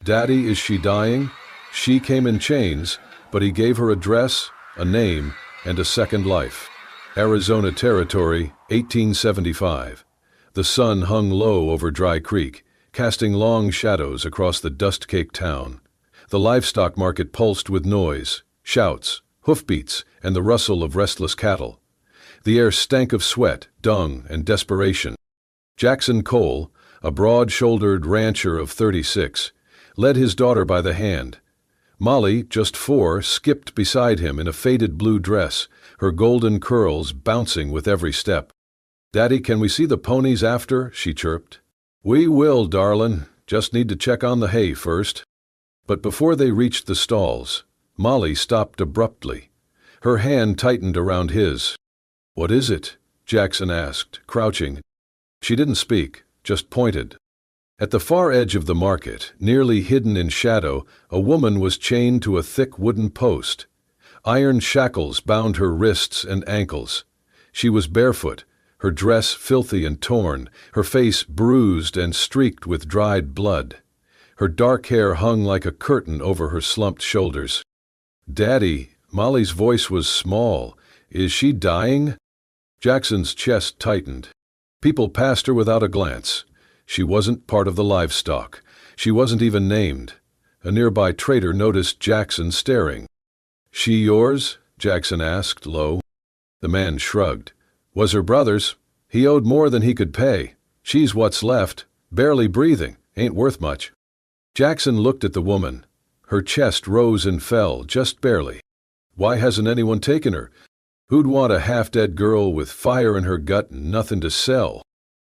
Daddy, is she dying? She came in chains, but he gave her a dress, a name, and a second life. Arizona Territory, 1875. The sun hung low over Dry Creek, casting long shadows across the dust-caked town. The livestock market pulsed with noise, shouts, hoofbeats, and the rustle of restless cattle. The air stank of sweat, dung, and desperation. Jackson Cole, a broad-shouldered rancher of 36, led his daughter by the hand. Molly, just 4, skipped beside him in a faded blue dress, her golden curls bouncing with every step. "Daddy, can we see the ponies after?" she chirped. "We will, darlin'. Just need to check on the hay first." But before they reached the stalls, Molly stopped abruptly. Her hand tightened around his. "What is it?" Jackson asked, crouching. She didn't speak, just pointed. At the far edge of the market, nearly hidden in shadow, a woman was chained to a thick wooden post. Iron shackles bound her wrists and ankles. She was barefoot, her dress filthy and torn, her face bruised and streaked with dried blood. Her dark hair hung like a curtain over her slumped shoulders. "Daddy," Molly's voice was small. "Is she dying?" Jackson's chest tightened. People passed her without a glance. She wasn't part of the livestock. She wasn't even named. A nearby trader noticed Jackson staring. "She yours?" Jackson asked, low. The man shrugged. "Was her brother's. He owed more than he could pay. She's what's left, barely breathing, ain't worth much." Jackson looked at the woman. Her chest rose and fell, just barely. "Why hasn't anyone taken her? Who'd want a half-dead girl with fire in her gut and nothing to sell?"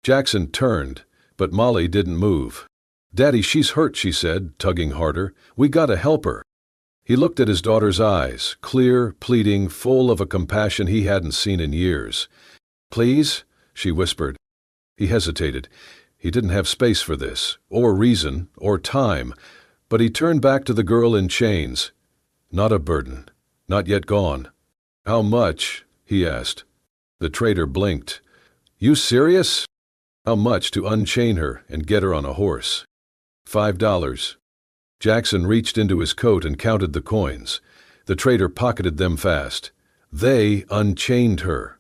Jackson turned, but Molly didn't move. "Daddy, she's hurt," she said, tugging harder. "We gotta help her." He looked at his daughter's eyes, clear, pleading, full of a compassion he hadn't seen in years. "Please?" she whispered. He hesitated. He didn't have space for this, or reason, or time, but he turned back to the girl in chains. "Not a burden. Not yet gone." "How much?" he asked. The trader blinked. "You serious?" "How much to unchain her and get her on a horse?" $5. Jackson reached into his coat and counted the coins. The trader pocketed them fast. They unchained her.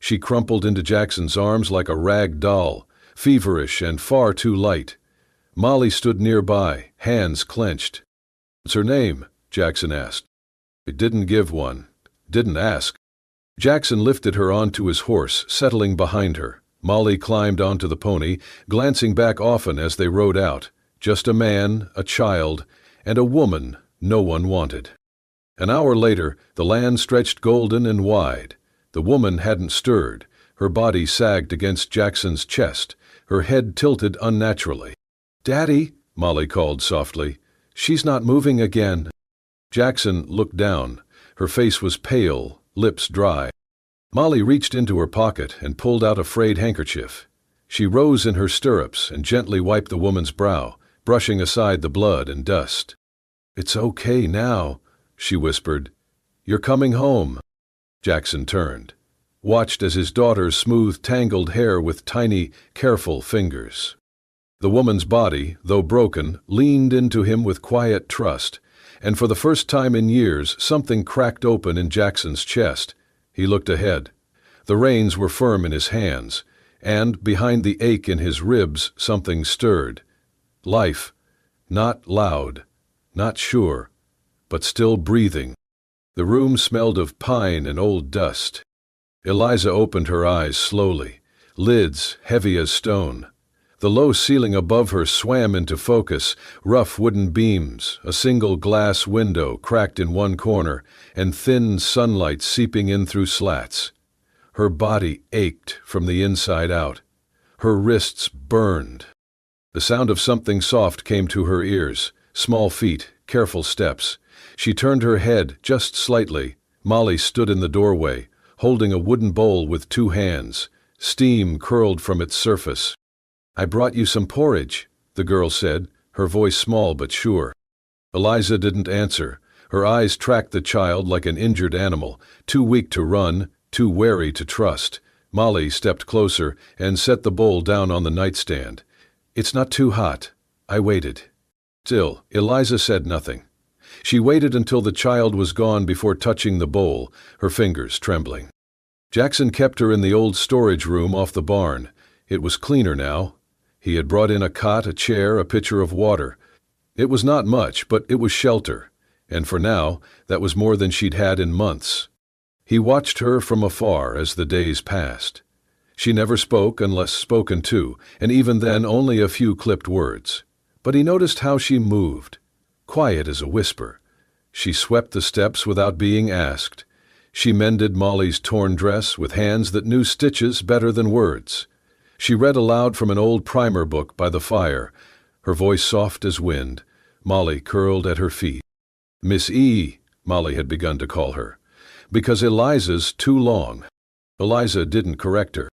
She crumpled into Jackson's arms like a rag doll, feverish and far too light. Molly stood nearby, hands clenched. "What's her name?" Jackson asked. He didn't give one. Didn't ask. Jackson lifted her onto his horse, settling behind her. Molly climbed onto the pony, glancing back often as they rode out. Just a man, a child, and a woman no one wanted. An hour later, the land stretched golden and wide. The woman hadn't stirred. Her body sagged against Jackson's chest, her head tilted unnaturally. "Daddy," Molly called softly. "She's not moving again." Jackson looked down. Her face was pale, lips dry. Molly reached into her pocket and pulled out a frayed handkerchief. She rose in her stirrups and gently wiped the woman's brow, brushing aside the blood and dust. "It's okay now," she whispered. "You're coming home." Jackson turned, watched as his daughter smoothed tangled hair with tiny, careful fingers. The woman's body, though broken, leaned into him with quiet trust, and for the first time in years something cracked open in Jackson's chest. He looked ahead. The reins were firm in his hands, and behind the ache in his ribs something stirred. Life, not loud, not sure, but still breathing. The room smelled of pine and old dust. Eliza opened her eyes slowly, lids heavy as stone. The low ceiling above her swam into focus, rough wooden beams, a single glass window cracked in one corner, and thin sunlight seeping in through slats. Her body ached from the inside out. Her wrists burned. The sound of something soft came to her ears, small feet, careful steps. She turned her head just slightly. Molly stood in the doorway, holding a wooden bowl with 2 hands. Steam curled from its surface. "I brought you some porridge," the girl said, her voice small but sure. Eliza didn't answer. Her eyes tracked the child like an injured animal, too weak to run, too wary to trust. Molly stepped closer and set the bowl down on the nightstand. "It's not too hot. I waited." Still, Eliza said nothing. She waited until the child was gone before touching the bowl, her fingers trembling. Jackson kept her in the old storage room off the barn. It was cleaner now. He had brought in a cot, a chair, a pitcher of water. It was not much, but it was shelter, and for now, that was more than she'd had in months. He watched her from afar as the days passed. She never spoke unless spoken to, and even then only a few clipped words. But he noticed how she moved, quiet as a whisper. She swept the steps without being asked. She mended Molly's torn dress with hands that knew stitches better than words. She read aloud from an old primer book by the fire, her voice soft as wind. Molly curled at her feet. Miss E, Molly had begun to call her, because Eliza's too long. Eliza didn't correct her.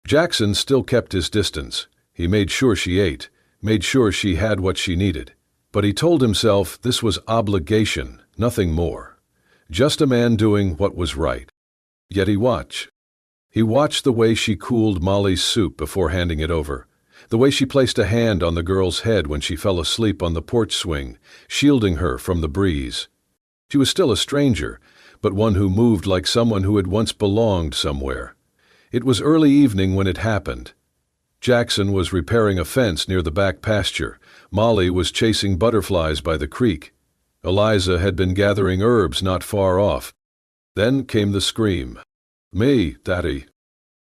Jackson still kept his distance. He made sure she ate, made sure she had what she needed. But he told himself this was obligation, nothing more. Just a man doing what was right. Yet he watched. He watched the way she cooled Molly's soup before handing it over, the way she placed a hand on the girl's head when she fell asleep on the porch swing, shielding her from the breeze. She was still a stranger, but one who moved like someone who had once belonged somewhere. It was early evening when it happened. Jackson was repairing a fence near the back pasture. Molly was chasing butterflies by the creek. Eliza had been gathering herbs not far off. Then came the scream. "Me, Daddy."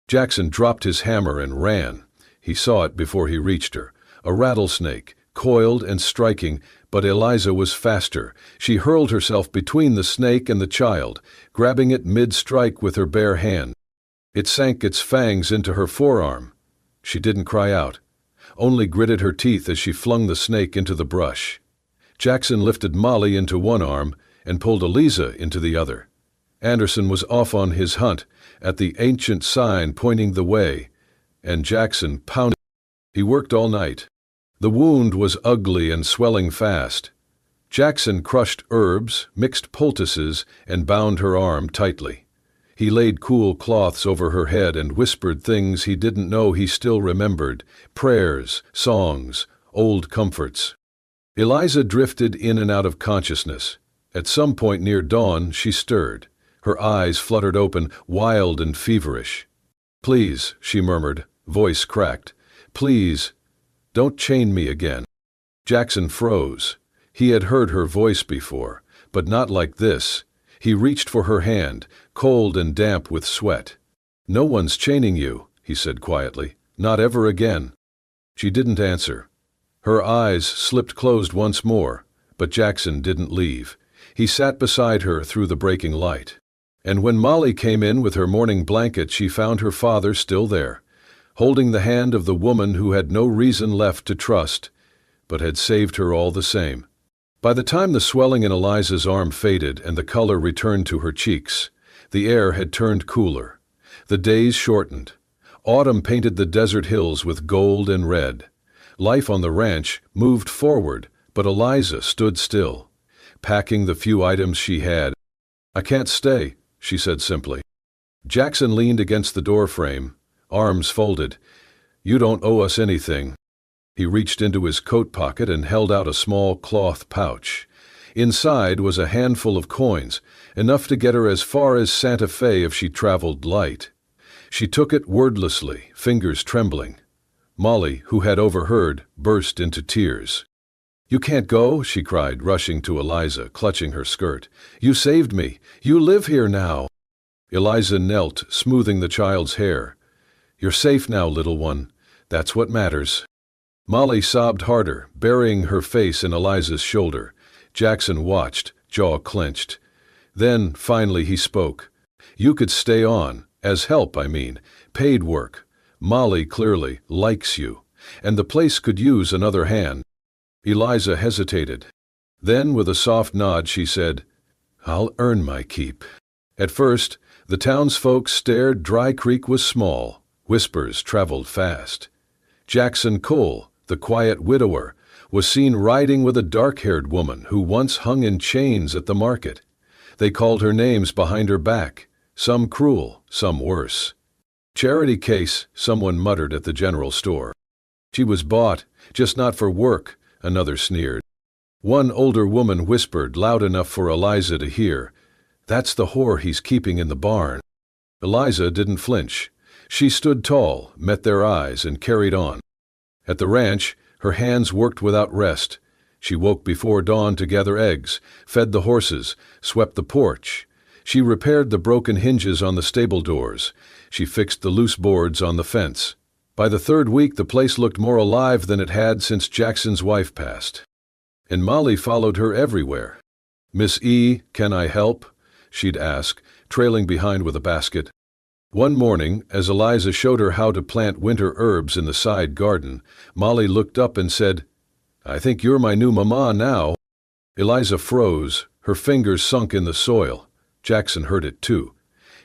Jackson dropped his hammer and ran. He saw it before he reached her. A rattlesnake, coiled and striking, but Eliza was faster. She hurled herself between the snake and the child, grabbing it mid-strike with her bare hand. It sank its fangs into her forearm. She didn't cry out, only gritted her teeth as she flung the snake into the brush. Jackson lifted Molly into one arm and pulled Eliza into the other. Anderson was off on his hunt, at the ancient sign pointing the way, and Jackson pounded. He worked all night. The wound was ugly and swelling fast. Jackson crushed herbs, mixed poultices, and bound her arm tightly. He laid cool cloths over her head and whispered things he didn't know he still remembered, prayers, songs, old comforts. Eliza drifted in and out of consciousness. At some point near dawn, she stirred. Her eyes fluttered open, wild and feverish. "Please," she murmured, voice cracked. "Please, don't chain me again." Jackson froze. He had heard her voice before, but not like this. He reached for her hand, cold and damp with sweat. "No one's chaining you," he said quietly. "Not ever again." She didn't answer. Her eyes slipped closed once more, but Jackson didn't leave. He sat beside her through the breaking light. And when Molly came in with her morning blanket, she found her father still there, holding the hand of the woman who had no reason left to trust, but had saved her all the same. By the time the swelling in Eliza's arm faded and the color returned to her cheeks, the air had turned cooler. The days shortened. Autumn painted the desert hills with gold and red. Life on the ranch moved forward, but Eliza stood still, packing the few items she had. "I can't stay," she said simply. Jackson leaned against the doorframe, arms folded. "You don't owe us anything." He reached into his coat pocket and held out a small cloth pouch. Inside was a handful of coins, enough to get her as far as Santa Fe if she traveled light. She took it wordlessly, fingers trembling. Molly, who had overheard, burst into tears. "You can't go," she cried, rushing to Eliza, clutching her skirt. "You saved me. You live here now." Eliza knelt, smoothing the child's hair. "You're safe now, little one. That's what matters." Molly sobbed harder, burying her face in Eliza's shoulder. Jackson watched, jaw clenched. Then, finally, he spoke. "You could stay on, as help, I mean, paid work. Molly clearly likes you, and the place could use another hand." Eliza hesitated. Then, with a soft nod, she said, "I'll earn my keep." At first, the townsfolk stared. Dry Creek was small. Whispers traveled fast. Jackson Cole, the quiet widower, was seen riding with a dark-haired woman who once hung in chains at the market. They called her names behind her back, some cruel, some worse. "Charity case," someone muttered at the general store. "She was bought, just not for work," another sneered. One older woman whispered loud enough for Eliza to hear, "That's the whore he's keeping in the barn." Eliza didn't flinch. She stood tall, met their eyes, and carried on. At the ranch, her hands worked without rest. She woke before dawn to gather eggs, fed the horses, swept the porch. She repaired the broken hinges on the stable doors. She fixed the loose boards on the fence. By the third week, the place looked more alive than it had since Jackson's wife passed. And Molly followed her everywhere. "Miss E, can I help?" she'd ask, trailing behind with a basket. One morning, as Eliza showed her how to plant winter herbs in the side garden, Molly looked up and said, "I think you're my new mama now." Eliza froze, her fingers sunk in the soil. Jackson heard it too.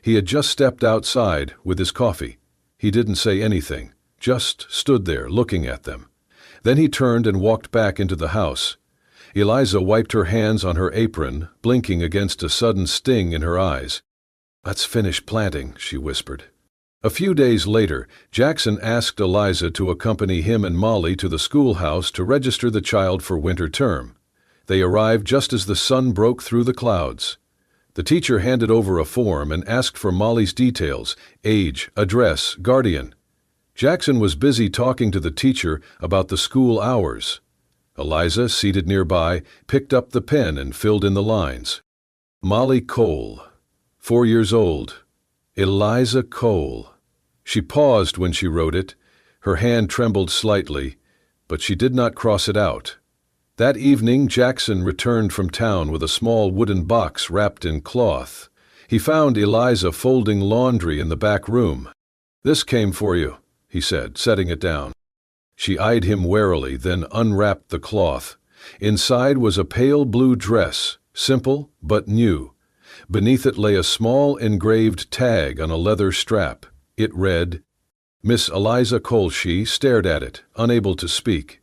He had just stepped outside with his coffee. He didn't say anything, just stood there looking at them. Then he turned and walked back into the house. Eliza wiped her hands on her apron, blinking against a sudden sting in her eyes. "Let's finish planting," she whispered. A few days later, Jackson asked Eliza to accompany him and Molly to the schoolhouse to register the child for winter term. They arrived just as the sun broke through the clouds. The teacher handed over a form and asked for Molly's details: age, address, guardian. Jackson was busy talking to the teacher about the school hours. Eliza, seated nearby, picked up the pen and filled in the lines. Molly Cole, 4 years old. Eliza Cole. She paused when she wrote it. Her hand trembled slightly, but she did not cross it out. That evening, Jackson returned from town with a small wooden box wrapped in cloth. He found Eliza folding laundry in the back room. "This came for you," he said, setting it down. She eyed him warily, then unwrapped the cloth. Inside was a pale blue dress, simple but new. Beneath it lay a small engraved tag on a leather strap. It read, "Miss Eliza Cole." She stared at it, unable to speak.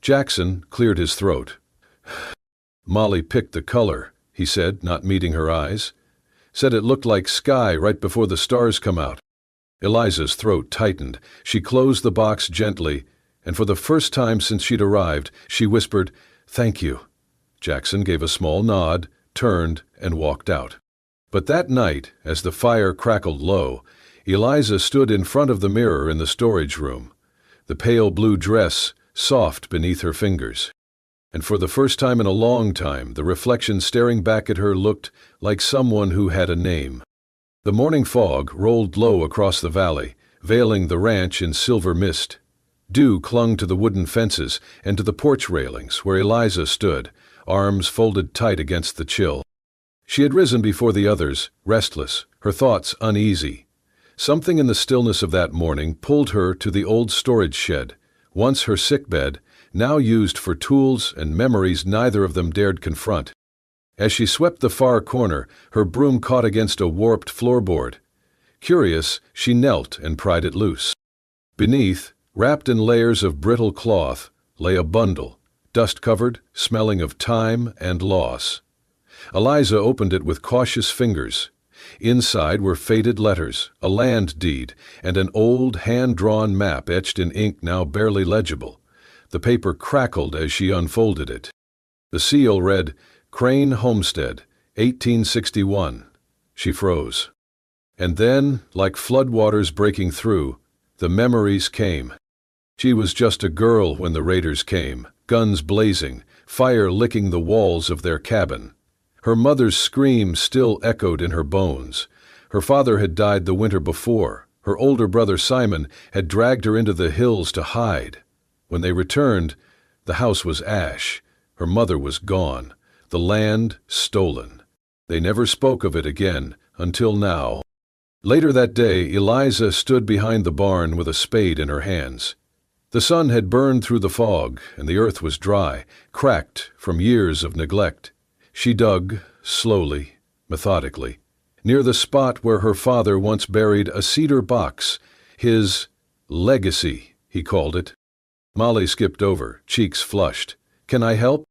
Jackson cleared his throat. "Molly picked the color," he said, not meeting her eyes. "Said it looked like sky right before the stars come out." Eliza's throat tightened. She closed the box gently, and for the first time since she'd arrived, she whispered, "Thank you." Jackson gave a small nod, turned, and walked out. But that night, as the fire crackled low, Eliza stood in front of the mirror in the storage room, the pale blue dress soft beneath her fingers. And for the first time in a long time, the reflection staring back at her looked like someone who had a name. The morning fog rolled low across the valley, veiling the ranch in silver mist. Dew clung to the wooden fences and to the porch railings where Eliza stood, arms folded tight against the chill. She had risen before the others, restless, her thoughts uneasy. Something in the stillness of that morning pulled her to the old storage shed, once her sickbed, now used for tools and memories neither of them dared confront. As she swept the far corner, her broom caught against a warped floorboard. Curious, she knelt and pried it loose. Beneath, wrapped in layers of brittle cloth, lay a bundle, dust-covered, smelling of time and loss. Eliza opened it with cautious fingers. Inside were faded letters, a land deed, and an old hand-drawn map etched in ink now barely legible. The paper crackled as she unfolded it. The seal read, "Crane Homestead, 1861. She froze. And then, like floodwaters breaking through, the memories came. She was just a girl when the raiders came, guns blazing, fire licking the walls of their cabin. Her mother's scream still echoed in her bones. Her father had died the winter before. Her older brother Simon had dragged her into the hills to hide. When they returned, the house was ash. Her mother was gone. The land stolen. They never spoke of it again, until now. Later that day, Eliza stood behind the barn with a spade in her hands. The sun had burned through the fog, and the earth was dry, cracked from years of neglect. She dug, slowly, methodically, near the spot where her father once buried a cedar box, his legacy, he called it. Molly skipped over, cheeks flushed. "Can I help?"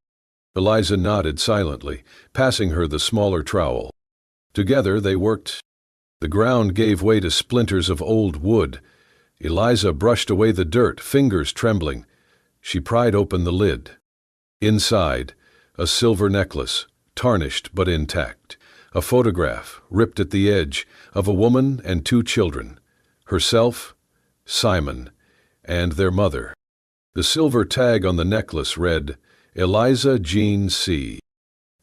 Eliza nodded silently, passing her the smaller trowel. Together they worked. The ground gave way to splinters of old wood. Eliza brushed away the dirt, fingers trembling. She pried open the lid. Inside, A silver necklace, tarnished but intact. A photograph, ripped at the edge, of a woman and 2 children. Herself, Simon, and their mother. The silver tag on the necklace read, Eliza Jean C.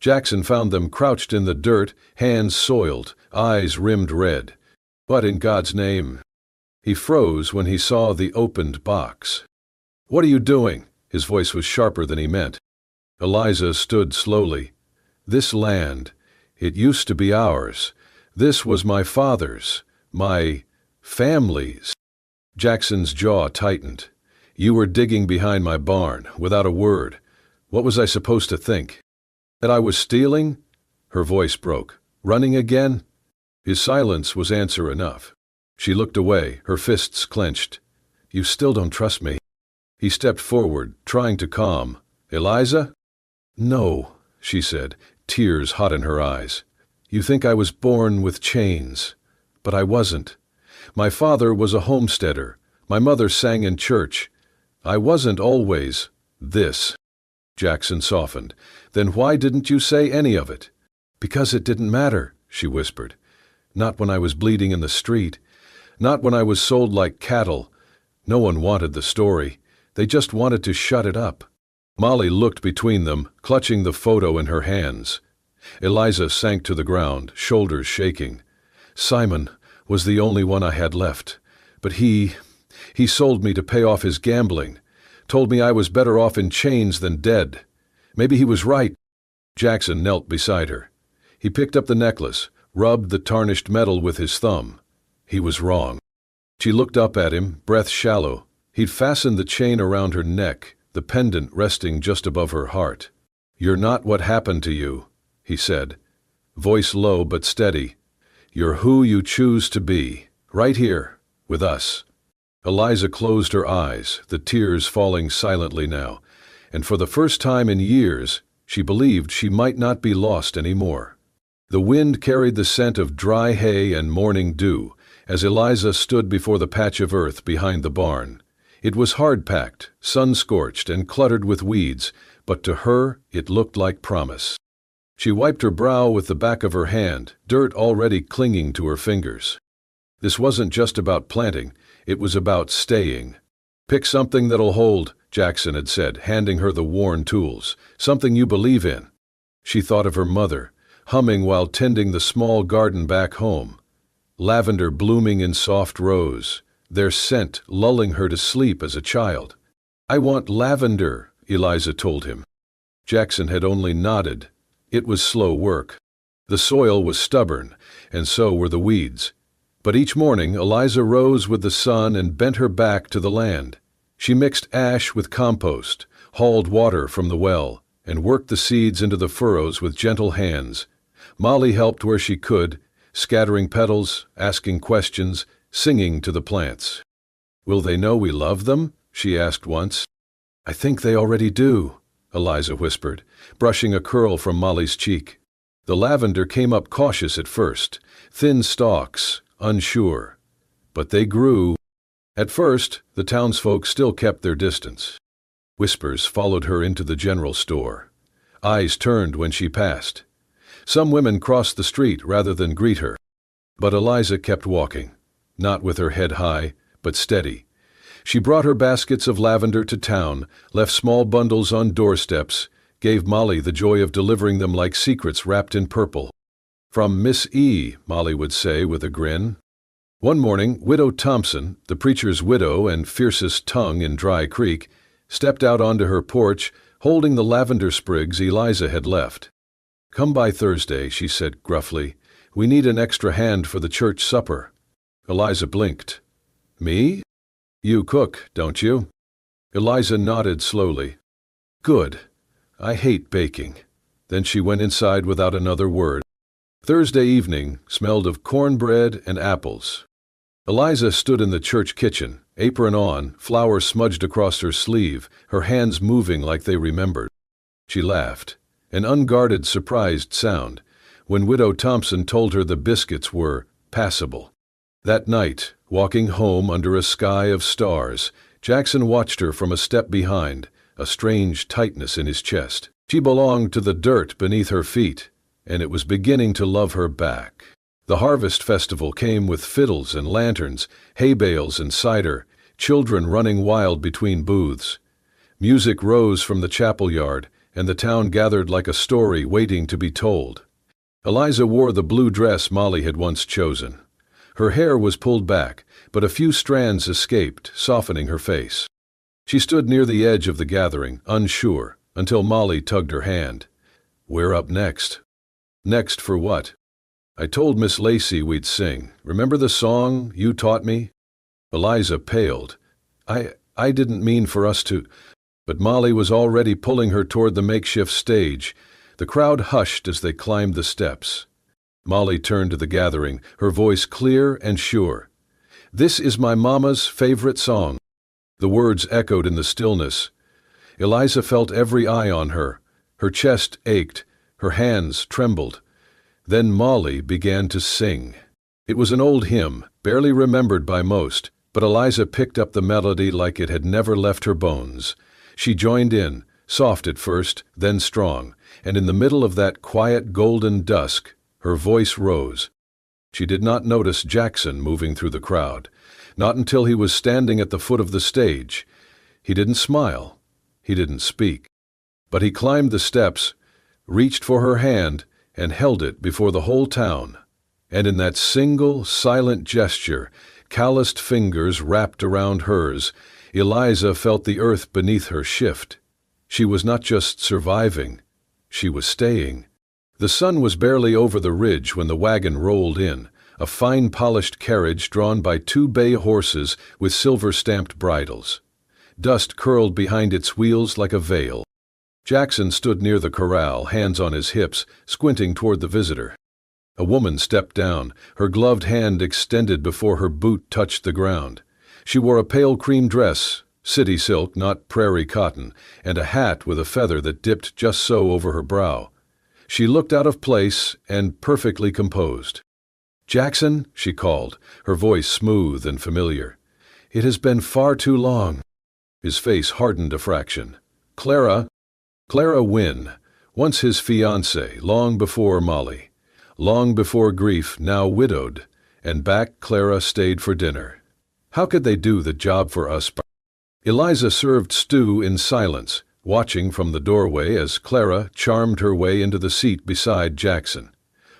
Jackson found them crouched in the dirt, hands soiled, eyes rimmed red. What in God's name? He froze when he saw the opened box. What are you doing? His voice was sharper than he meant. Eliza stood slowly. This land, it used to be ours. This was my father's, my family's. Jackson's jaw tightened. You were digging behind my barn, without a word. What was I supposed to think? That I was stealing? Her voice broke. Running again? His silence was answer enough. She looked away, her fists clenched. You still don't trust me. He stepped forward, trying to calm. Eliza? No, she said, tears hot in her eyes. You think I was born with chains. But I wasn't. My father was a homesteader. My mother sang in church. I wasn't always this. Jackson softened. Then why didn't you say any of it? Because it didn't matter, she whispered. Not when I was bleeding in the street. Not when I was sold like cattle. No one wanted the story. They just wanted to shut it up. Molly looked between them, clutching the photo in her hands. Eliza sank to the ground, shoulders shaking. Simon was the only one I had left. But he sold me to pay off his gambling. Told me I was better off in chains than dead. Maybe he was right. Jackson knelt beside her. He picked up the necklace, rubbed the tarnished metal with his thumb. He was wrong. She looked up at him, breath shallow. He'd fastened the chain around her neck, the pendant resting just above her heart. You're not what happened to you, he said, voice low but steady. You're who you choose to be, right here, with us. Eliza closed her eyes, the tears falling silently now, and for the first time in years, she believed she might not be lost anymore. The wind carried the scent of dry hay and morning dew as Eliza stood before the patch of earth behind the barn. It was hard-packed, sun-scorched, and cluttered with weeds, but to her it looked like promise. She wiped her brow with the back of her hand, dirt already clinging to her fingers. This wasn't just about planting, it was about staying. Pick something that'll hold, Jackson had said, handing her the worn tools, something you believe in. She thought of her mother, humming while tending the small garden back home. Lavender blooming in soft rows, their scent lulling her to sleep as a child. I want lavender, Eliza told him. Jackson had only nodded. It was slow work. The soil was stubborn, and so were the weeds. But each morning Eliza rose with the sun and bent her back to the land. She mixed ash with compost, hauled water from the well, and worked the seeds into the furrows with gentle hands. Molly helped where she could, scattering petals, asking questions, singing to the plants. Will they know we love them? She asked once. I think they already do, Eliza whispered, brushing a curl from Molly's cheek. The lavender came up cautious at first, thin stalks, unsure. But they grew. At first, the townsfolk still kept their distance. Whispers followed her into the general store. Eyes turned when she passed. Some women crossed the street rather than greet her. But Eliza kept walking, not with her head high, but steady. She brought her baskets of lavender to town, left small bundles on doorsteps, gave Molly the joy of delivering them like secrets wrapped in purple. From Miss E., Molly would say with a grin. One morning, Widow Thompson, the preacher's widow and fiercest tongue in Dry Creek, stepped out onto her porch, holding the lavender sprigs Eliza had left. Come by Thursday, she said gruffly. We need an extra hand for the church supper. Eliza blinked. Me? You cook, don't you? Eliza nodded slowly. Good. I hate baking. Then she went inside without another word. Thursday evening smelled of cornbread and apples. Eliza stood in the church kitchen, apron on, flour smudged across her sleeve, her hands moving like they remembered. She laughed, an unguarded, surprised sound, when Widow Thompson told her the biscuits were passable. That night, walking home under a sky of stars, Jackson watched her from a step behind, a strange tightness in his chest. She belonged to the dirt beneath her feet, and it was beginning to love her back. The harvest festival came with fiddles and lanterns, hay bales and cider, children running wild between booths. Music rose from the chapel yard, and the town gathered like a story waiting to be told. Eliza wore the blue dress Molly had once chosen. Her hair was pulled back, but a few strands escaped, softening her face. She stood near the edge of the gathering, unsure, until Molly tugged her hand. "We're up next." "Next for what?" "I told Miss Lacey we'd sing. Remember the song you taught me?" Eliza paled. I didn't mean for us to—" But Molly was already pulling her toward the makeshift stage. The crowd hushed as they climbed the steps. Molly turned to the gathering, her voice clear and sure. "This is my mama's favorite song." The words echoed in the stillness. Eliza felt every eye on her. Her chest ached, her hands trembled. Then Molly began to sing. It was an old hymn, barely remembered by most, but Eliza picked up the melody like it had never left her bones. She joined in, soft at first, then strong, and in the middle of that quiet golden dusk, her voice rose. She did not notice Jackson moving through the crowd, not until he was standing at the foot of the stage. He didn't smile. He didn't speak. But he climbed the steps, reached for her hand, and held it before the whole town. And in that single, silent gesture, calloused fingers wrapped around hers, Eliza felt the earth beneath her shift. She was not just surviving, she was staying. The sun was barely over the ridge when the wagon rolled in, a fine polished carriage drawn by 2 bay horses with silver-stamped bridles. Dust curled behind its wheels like a veil. Jackson stood near the corral, hands on his hips, squinting toward the visitor. A woman stepped down, her gloved hand extended before her boot touched the ground. She wore a pale cream dress, city silk, not prairie cotton, and a hat with a feather that dipped just so over her brow. She looked out of place and perfectly composed. "Jackson," she called, her voice smooth and familiar. "It has been far too long." His face hardened a fraction. Clara Wynne, once his fiancée, long before Molly. Long before grief, now widowed, and back Clara stayed for dinner. How could they do the job for us? Eliza served stew in silence, watching from the doorway as Clara charmed her way into the seat beside Jackson.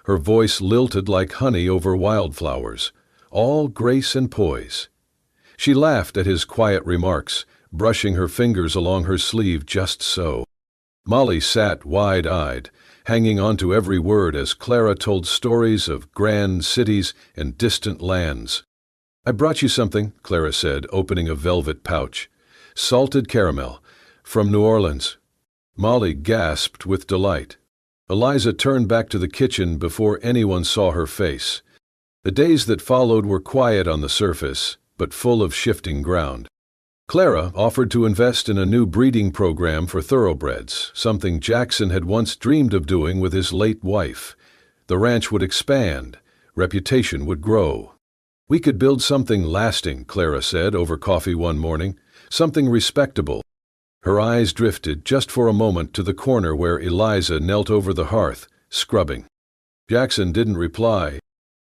Her voice lilted like honey over wildflowers, all grace and poise. She laughed at his quiet remarks, brushing her fingers along her sleeve just so. Molly sat wide-eyed, hanging on to every word as Clara told stories of grand cities and distant lands. "I brought you something," Clara said, opening a velvet pouch. "Salted caramel, from New Orleans." Molly gasped with delight. Eliza turned back to the kitchen before anyone saw her face. The days that followed were quiet on the surface, but full of shifting ground. Clara offered to invest in a new breeding program for thoroughbreds, something Jackson had once dreamed of doing with his late wife. The ranch would expand, reputation would grow. "We could build something lasting," Clara said over coffee one morning, "something respectable." Her eyes drifted just for a moment to the corner where Eliza knelt over the hearth, scrubbing. Jackson didn't reply.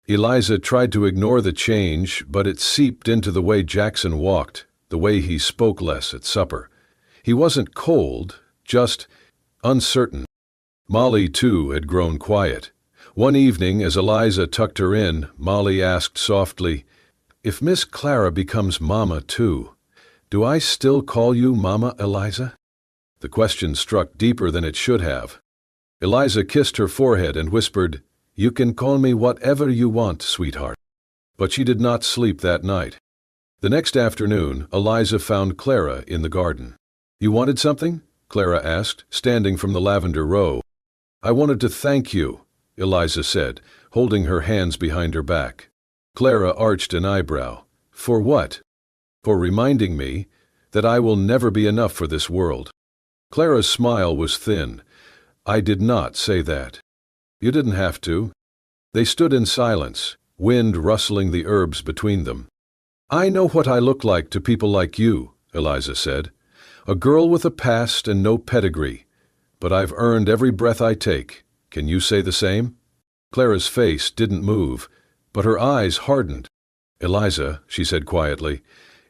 Eliza tried to ignore the change, but it seeped into the way Jackson walked, the way he spoke less at supper. He wasn't cold, just uncertain. Molly, too, had grown quiet. One evening, as Eliza tucked her in, Molly asked softly, "If Miss Clara becomes Mama, too, do I still call you Mama, Eliza?" The question struck deeper than it should have. Eliza kissed her forehead and whispered, "You can call me whatever you want, sweetheart." But she did not sleep that night. The next afternoon, Eliza found Clara in the garden. "You wanted something?" Clara asked, standing from the lavender row. "I wanted to thank you," Eliza said, holding her hands behind her back. Clara arched an eyebrow. "For what?" "For reminding me that I will never be enough for this world." Clara's smile was thin. "I did not say that." "You didn't have to." They stood in silence, wind rustling the herbs between them. "I know what I look like to people like you," Eliza said. "A girl with a past and no pedigree. but I've earned every breath I take. Can you say the same?" Clara's face didn't move, but her eyes hardened. "Eliza," she said quietly,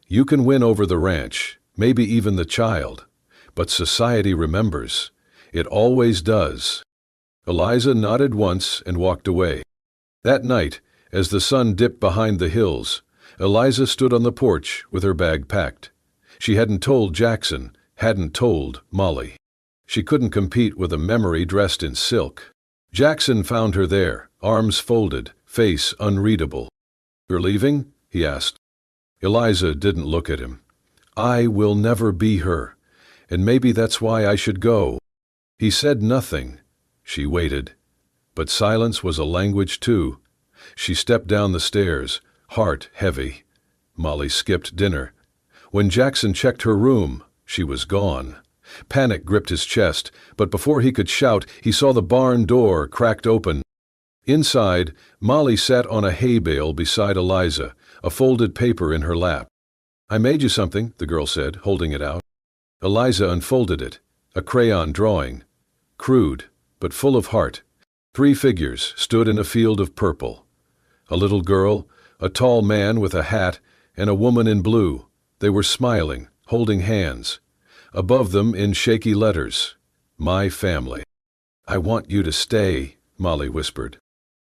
"you can win over the ranch, maybe even the child, but society remembers. It always does." Eliza nodded once and walked away. That night, as the sun dipped behind the hills, Eliza stood on the porch with her bag packed. She hadn't told Jackson, hadn't told Molly. She couldn't compete with a memory dressed in silk. Jackson found her there, arms folded, face unreadable. "You're leaving?" he asked. Eliza didn't look at him. "I will never be her, and maybe that's why I should go." He said nothing. She waited. But silence was a language too. She stepped down the stairs, heart heavy. Molly skipped dinner. When Jackson checked her room, she was gone. Panic gripped his chest, but before he could shout, he saw the barn door cracked open. Inside, Molly sat on a hay bale beside Eliza, a folded paper in her lap. "I made you something," the girl said, holding it out. Eliza unfolded it, a crayon drawing. Crude, but full of heart. 3 figures stood in a field of purple. A little girl, a tall man with a hat, and a woman in blue. They were smiling, holding hands. Above them, in shaky letters, "My family." "I want you to stay," Molly whispered.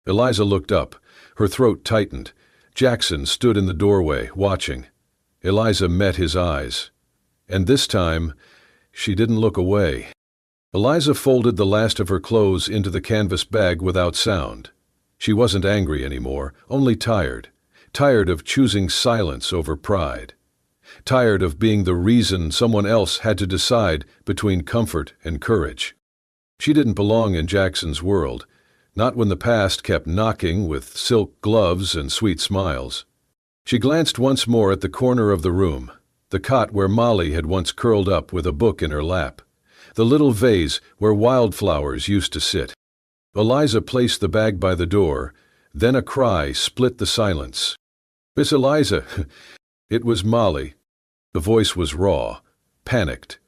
Eliza looked up. Her throat tightened. Jackson stood in the doorway, watching. Eliza met his eyes. And this time, she didn't look away. Eliza folded the last of her clothes into the canvas bag without sound. She wasn't angry anymore, only tired. Tired of choosing silence over pride. Tired of being the reason someone else had to decide between comfort and courage. She didn't belong in Jackson's world, not when the past kept knocking with silk gloves and sweet smiles. She glanced once more at the corner of the room, the cot where Molly had once curled up with a book in her lap, the little vase where wildflowers used to sit. Eliza placed the bag by the door, then a cry split the silence. "Miss Eliza!" It was Molly. The voice was raw, panicked.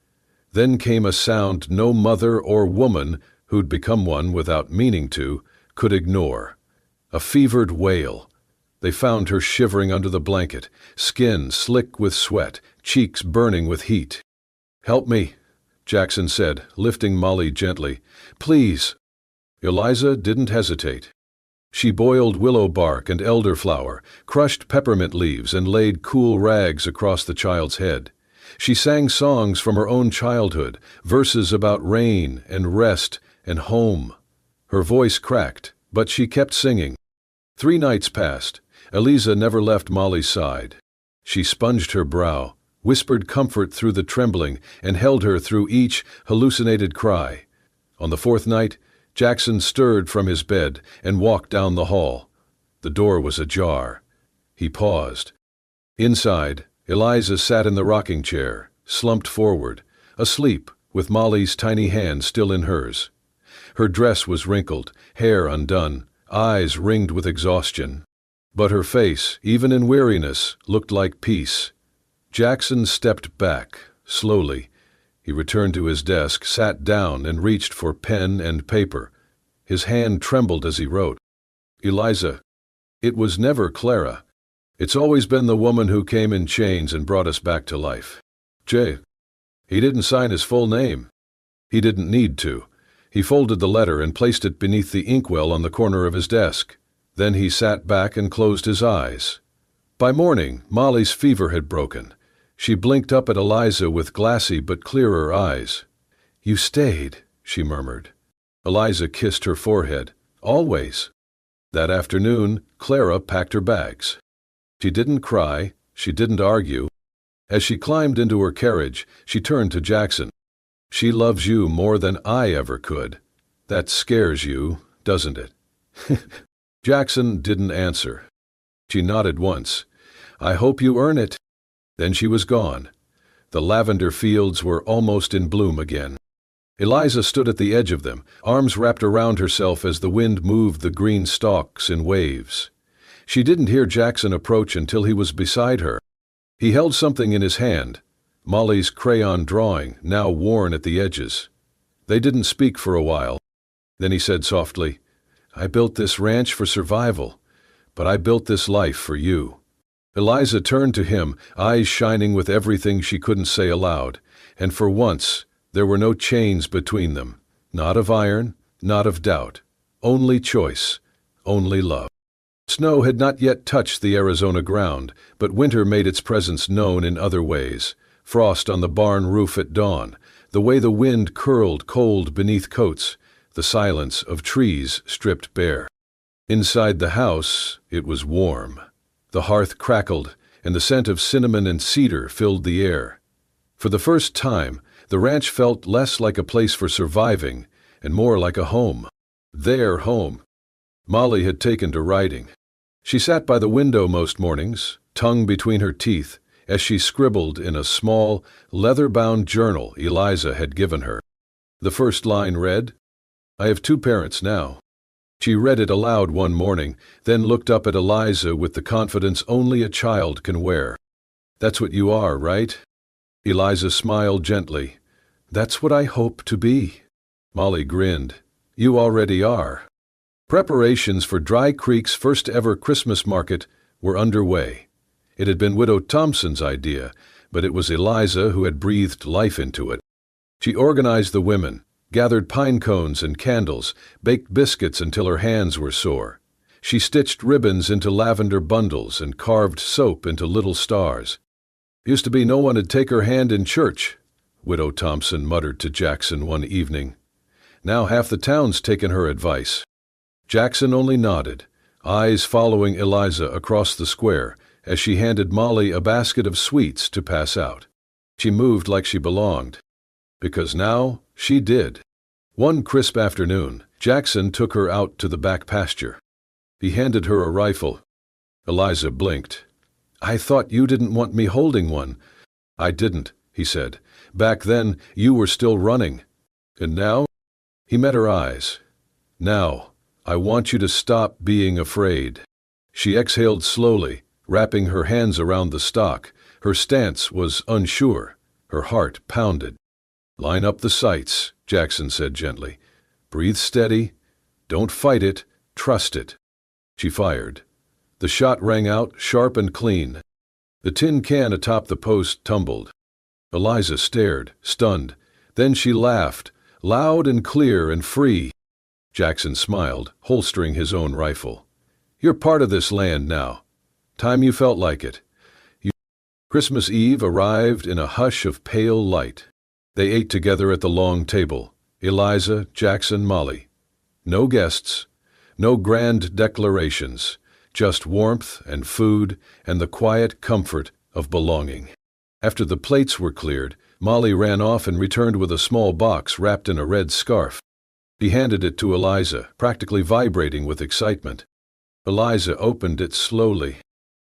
Then came a sound no mother or woman, who'd become one without meaning to, could ignore. A fevered wail. They found her shivering under the blanket, skin slick with sweat, cheeks burning with heat. "Help me," Jackson said, lifting Molly gently. "Please." Eliza didn't hesitate. She boiled willow bark and elderflower, crushed peppermint leaves, and laid cool rags across the child's head. She sang songs from her own childhood, verses about rain and rest and home. Her voice cracked, but she kept singing. 3 nights passed. Eliza never left Molly's side. She sponged her brow, whispered comfort through the trembling, and held her through each hallucinated cry. On the 4th night, Jackson stirred from his bed and walked down the hall. The door was ajar. He paused. Inside, Eliza sat in the rocking chair, slumped forward, asleep, with Molly's tiny hand still in hers. Her dress was wrinkled, hair undone, eyes ringed with exhaustion. But her face, even in weariness, looked like peace. Jackson stepped back, slowly. He returned to his desk, sat down, and reached for pen and paper. His hand trembled as he wrote. "Eliza, it was never Clara. It's always been the woman who came in chains and brought us back to life. J." He didn't sign his full name. He didn't need to. He folded the letter and placed it beneath the inkwell on the corner of his desk. Then he sat back and closed his eyes. By morning, Molly's fever had broken. She blinked up at Eliza with glassy but clearer eyes. "You stayed," she murmured. Eliza kissed her forehead. "Always." That afternoon, Clara packed her bags. She didn't cry. She didn't argue. As she climbed into her carriage, she turned to Jackson. "She loves you more than I ever could. That scares you, doesn't it?" Jackson didn't answer. She nodded once. "I hope you earn it." Then she was gone. The lavender fields were almost in bloom again. Eliza stood at the edge of them, arms wrapped around herself as the wind moved the green stalks in waves. She didn't hear Jackson approach until he was beside her. He held something in his hand, Molly's crayon drawing, now worn at the edges. They didn't speak for a while. Then he said softly, "I built this ranch for survival, but I built this life for you." Eliza turned to him, eyes shining with everything she couldn't say aloud, and for once there were no chains between them, not of iron, not of doubt, only choice, only love. Snow had not yet touched the Arizona ground, but winter made its presence known in other ways. Frost on the barn roof at dawn, the way the wind curled cold beneath coats, the silence of trees stripped bare. Inside the house, it was warm. The hearth crackled, and the scent of cinnamon and cedar filled the air. For the first time, the ranch felt less like a place for surviving and more like a home. Their home. Molly had taken to writing. She sat by the window most mornings, tongue between her teeth, as she scribbled in a small, leather-bound journal Eliza had given her. The first line read, "I have 2 parents now." She read it aloud one morning, then looked up at Eliza with the confidence only a child can wear. "That's what you are, right?" Eliza smiled gently. "That's what I hope to be." Molly grinned. "You already are." Preparations for Dry Creek's first ever Christmas market were underway. It had been Widow Thompson's idea, but it was Eliza who had breathed life into it. She organized the women, gathered pine cones and candles, baked biscuits until her hands were sore. She stitched ribbons into lavender bundles and carved soap into little stars. "Used to be no one would take her hand in church," Widow Thompson muttered to Jackson one evening. "Now half the town's taken her advice." Jackson only nodded, eyes following Eliza across the square as she handed Molly a basket of sweets to pass out. She moved like she belonged. Because now she did. One crisp afternoon, Jackson took her out to the back pasture. He handed her a rifle. Eliza blinked. "I thought you didn't want me holding one." "I didn't," he said. "Back then, you were still running. And now?" He met her eyes. "Now, I want you to stop being afraid." She exhaled slowly, wrapping her hands around the stock. Her stance was unsure. Her heart pounded. "Line up the sights," Jackson said gently. "Breathe steady. Don't fight it. Trust it." She fired. The shot rang out, sharp and clean. The tin can atop the post tumbled. Eliza stared, stunned. Then she laughed, loud and clear and free. Jackson smiled, holstering his own rifle. "You're part of this land now. Time you felt like it." Christmas Eve arrived in a hush of pale light. They ate together at the long table, Eliza, Jackson, Molly. No guests, no grand declarations, just warmth and food and the quiet comfort of belonging. After the plates were cleared, Molly ran off and returned with a small box wrapped in a red scarf. He handed it to Eliza, practically vibrating with excitement. Eliza opened it slowly.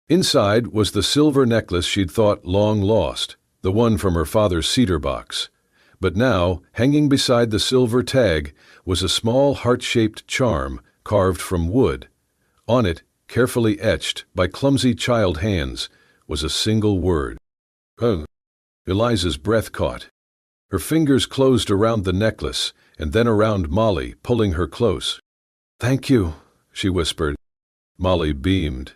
Inside was the silver necklace she'd thought long lost, the one from her father's cedar box. But now, hanging beside the silver tag, was a small heart-shaped charm carved from wood. On it, carefully etched by clumsy child hands, was a single word. Eliza's breath caught. Her fingers closed around the necklace, and then around Molly, pulling her close. "Thank you," she whispered. Molly beamed.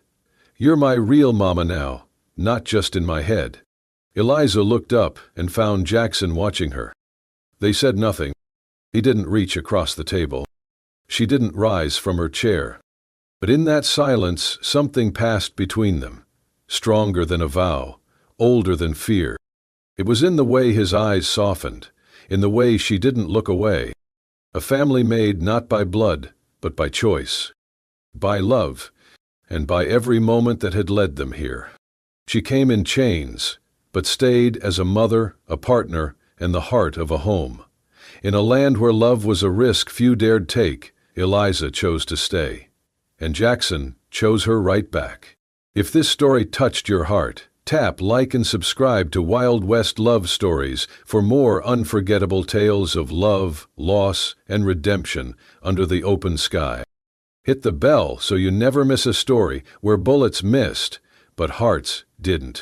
"You're my real mama now, not just in my head." Eliza looked up and found Jackson watching her. They said nothing. He didn't reach across the table. She didn't rise from her chair. But in that silence, something passed between them, stronger than a vow, older than fear. It was in the way his eyes softened, in the way she didn't look away. A family made not by blood, but by choice, by love, and by every moment that had led them here. She came in chains, but stayed as a mother, a partner, and the heart of a home. In a land where love was a risk few dared take, Eliza chose to stay. And Jackson chose her right back. If this story touched your heart, tap like and subscribe to Wild West Love Stories for more unforgettable tales of love, loss, and redemption under the open sky. Hit the bell so you never miss a story where bullets missed, but hearts didn't.